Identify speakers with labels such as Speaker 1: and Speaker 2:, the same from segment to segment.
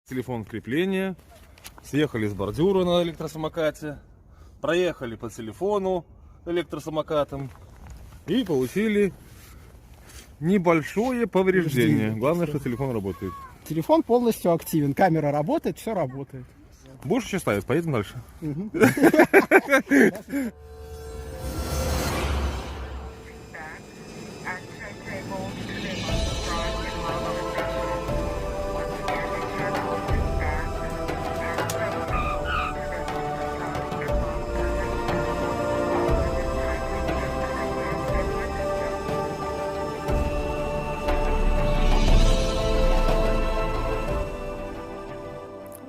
Speaker 1: Телефон крепления. Съехали с бордюра на электросамокате. Проехали по телефону электросамокатом. И получили небольшое повреждение. Главное, что телефон работает.
Speaker 2: Телефон полностью активен, камера работает, все работает.
Speaker 1: Будешь еще ставить? Поедем дальше.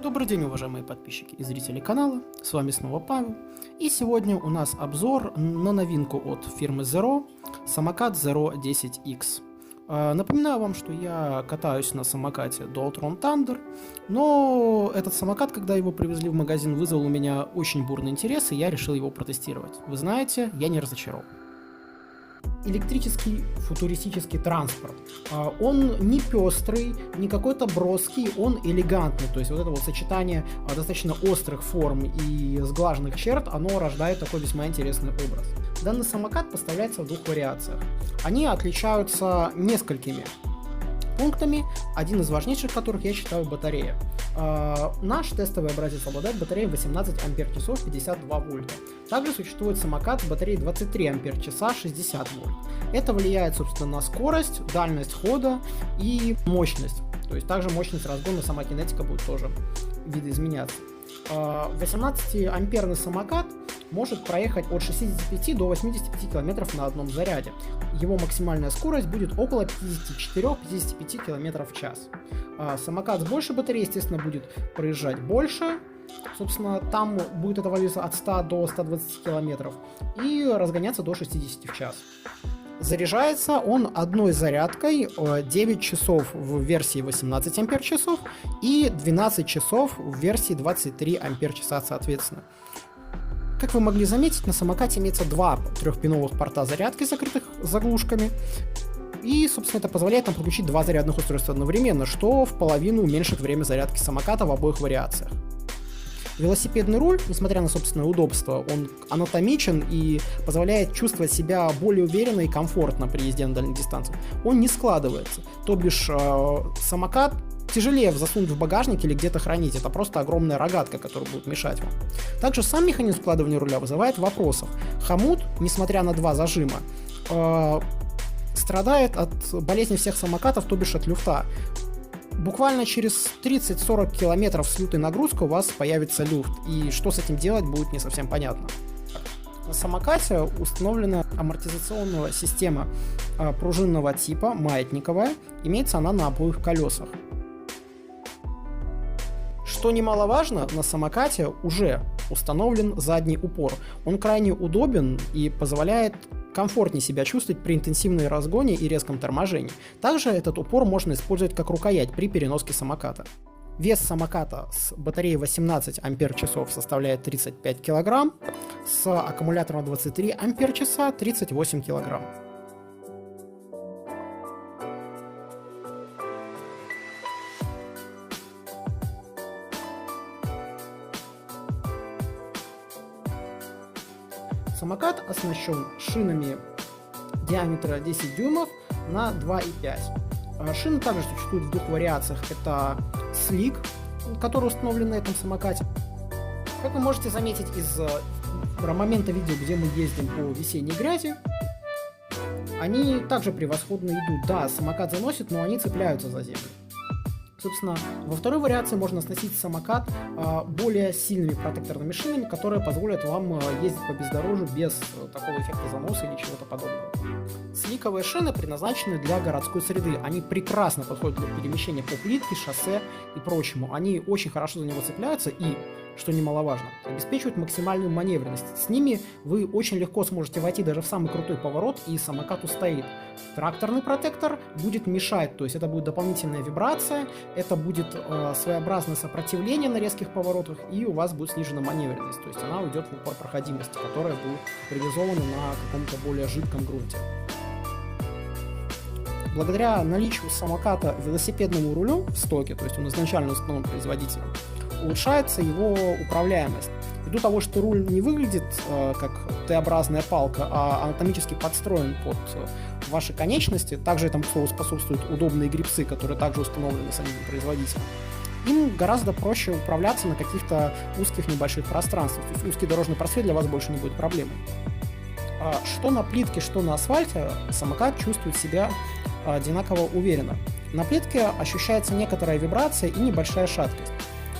Speaker 2: Добрый день, уважаемые подписчики и зрители канала, с вами снова Павел, и сегодня у нас обзор на новинку от фирмы Zero, самокат Zero 10X. Напоминаю вам, что я катаюсь на самокате Dualtron Thunder, но этот самокат, когда его привезли в магазин, вызвал у меня очень бурный интерес, и я решил его протестировать. Вы знаете, я не разочарован. Электрический футуристический транспорт. Он не пестрый, не какой-то броский, он элегантный. То есть вот это вот сочетание достаточно острых форм и сглаженных черт, оно рождает такой весьма интересный образ. Данный самокат поставляется в двух вариациях. Они отличаются несколькими пунктами, один из важнейших которых я считаю батарея. Наш тестовый образец обладает батареей 18 Ах 52 вольта. Также существует самокат с батареей 23 Ах 60 вольт. Это влияет, собственно, на скорость, дальность хода и мощность. То есть также мощность разгона, сама кинетика будет тоже видоизменяться. 18-амперный самокат может проехать от 65 до 85 км на одном заряде. Его максимальная скорость будет около 54-55 км в час. Самокат с большей батареей, естественно, будет проезжать больше. Собственно, там будет это валиться от 100 до 120 км и разгоняться до 60 в час. Заряжается он одной зарядкой 9 часов в версии 18 Ах и 12 часов в версии 23 Ах соответственно. Как вы могли заметить, на самокате имеется два трехпиновых порта зарядки, закрытых заглушками. И, собственно, это позволяет нам подключить два зарядных устройства одновременно, что в половину уменьшит время зарядки самоката в обоих вариациях. Велосипедный руль, несмотря на собственное удобство, он анатомичен и позволяет чувствовать себя более уверенно и комфортно при езде на дальних дистанциях. Он не складывается, то бишь самокат тяжелее засунуть в багажник или где-то хранить, это просто огромная рогатка, которая будет мешать вам. Также сам механизм складывания руля вызывает вопросов. Хомут, несмотря на два зажима, страдает от болезни всех самокатов, то бишь от люфта. Буквально через 30-40 километров с лютой нагрузкой у вас появится люфт, и что с этим делать будет не совсем понятно. На самокате установлена амортизационная система пружинного типа, маятниковая, имеется она на обоих колесах. Что немаловажно, на самокате уже установлен задний упор. Он крайне удобен и позволяет комфортнее себя чувствовать при интенсивной разгоне и резком торможении. Также этот упор можно использовать как рукоять при переноске самоката. Вес самоката с батареей 18 Ах составляет 35 кг, с аккумулятором 23 Ах 38 кг. Самокат оснащен шинами диаметра 10 дюймов на 2,5. Шины также существуют в двух вариациях. Это Slick, который установлен на этом самокате. Как вы можете заметить из момента видео, где мы ездим по весенней грязи, они также превосходно идут. Да, самокат заносит, но они цепляются за землю. Собственно, во второй вариации можно оснастить самокат более сильными протекторными шинами, которые позволят вам ездить по бездорожью без такого эффекта заноса или чего-то подобного. Сликовые шины предназначены для городской среды. Они прекрасно подходят для перемещения по плитке, шоссе и прочему. Они очень хорошо за него цепляются и, что немаловажно, обеспечивают максимальную маневренность. С ними вы очень легко сможете войти даже в самый крутой поворот, и самокат устоит. Тракторный протектор будет мешать, то есть это будет дополнительная вибрация, это будет своеобразное сопротивление на резких поворотах, и у вас будет снижена маневренность, то есть она уйдет в упор проходимости, которая будет реализована на каком-то более жидком грунте. благодаря наличию самоката велосипедному рулю в стоке, то есть он изначально установлен производителем, улучшается его управляемость. Ввиду того, что руль не выглядит как Т-образная палка, а анатомически подстроен под ваши конечности, также этому, к слову, способствуют удобные гребцы, которые также установлены самим производителем, им гораздо проще управляться на каких-то узких небольших пространствах. То есть узкий дорожный просвет для вас больше не будет проблемой. Что на плитке, что на асфальте, самокат чувствует себя одинаково уверенно. На плитке ощущается некоторая вибрация и небольшая шаткость.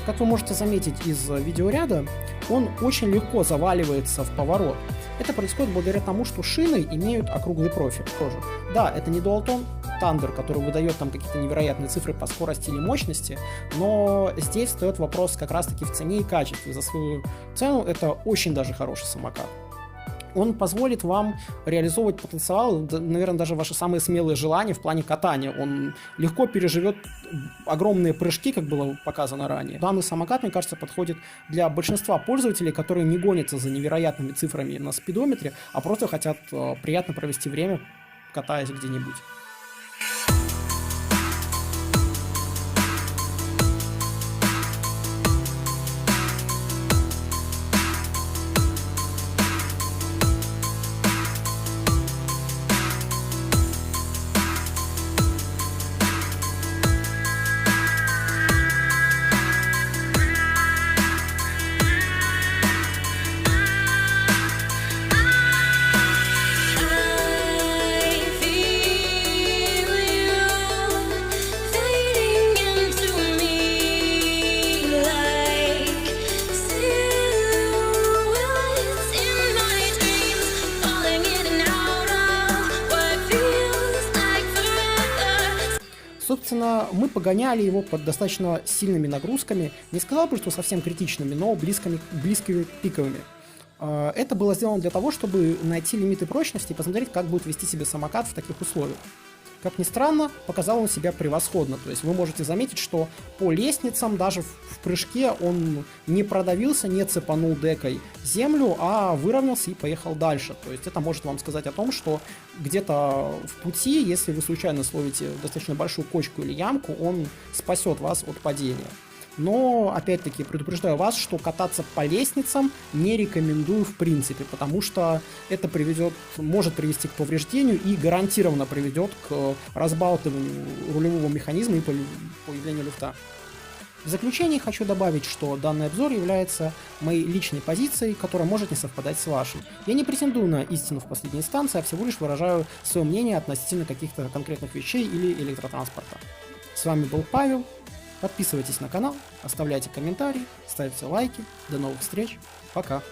Speaker 2: Как вы можете заметить из видеоряда, он очень легко заваливается в поворот. Это происходит благодаря тому, что шины имеют округлый профиль тоже. Да, это не Dualtone Thunder, который выдает там какие-то невероятные цифры по скорости или мощности, но здесь встает вопрос как раз-таки в цене и качестве. За свою цену это очень даже хороший самокат. Он позволит вам реализовывать потенциал, наверное, даже ваши самые смелые желания в плане катания. Он легко переживет огромные прыжки, как было показано ранее. Данный самокат, мне кажется, подходит для большинства пользователей, которые не гонятся за невероятными цифрами на спидометре, а просто хотят приятно провести время, катаясь где-нибудь. Собственно, мы погоняли его под достаточно сильными нагрузками, не сказал бы, что совсем критичными, но близкими к пиковыми. Это было сделано для того, чтобы найти лимиты прочности и посмотреть, как будет вести себя самокат в таких условиях. Как ни странно, показал он себя превосходно. То есть вы можете заметить, что по лестницам даже в прыжке он не продавился, не цепанул декой землю, а выровнялся и поехал дальше. То есть это может вам сказать о том, что где-то в пути, если вы случайно словите достаточно большую кочку или ямку, он спасет вас от падения. Но, опять-таки, предупреждаю вас, что кататься по лестницам не рекомендую в принципе, потому что это может привести к повреждению и гарантированно приведет к разбалтыванию рулевого механизма и появлению люфта. В заключение хочу добавить, что данный обзор является моей личной позицией, которая может не совпадать с вашей. Я не претендую на истину в последней инстанции, а всего лишь выражаю свое мнение относительно каких-то конкретных вещей или электротранспорта. С вами был Павел. Подписывайтесь на канал, оставляйте комментарии, ставьте лайки. До новых встреч. Пока.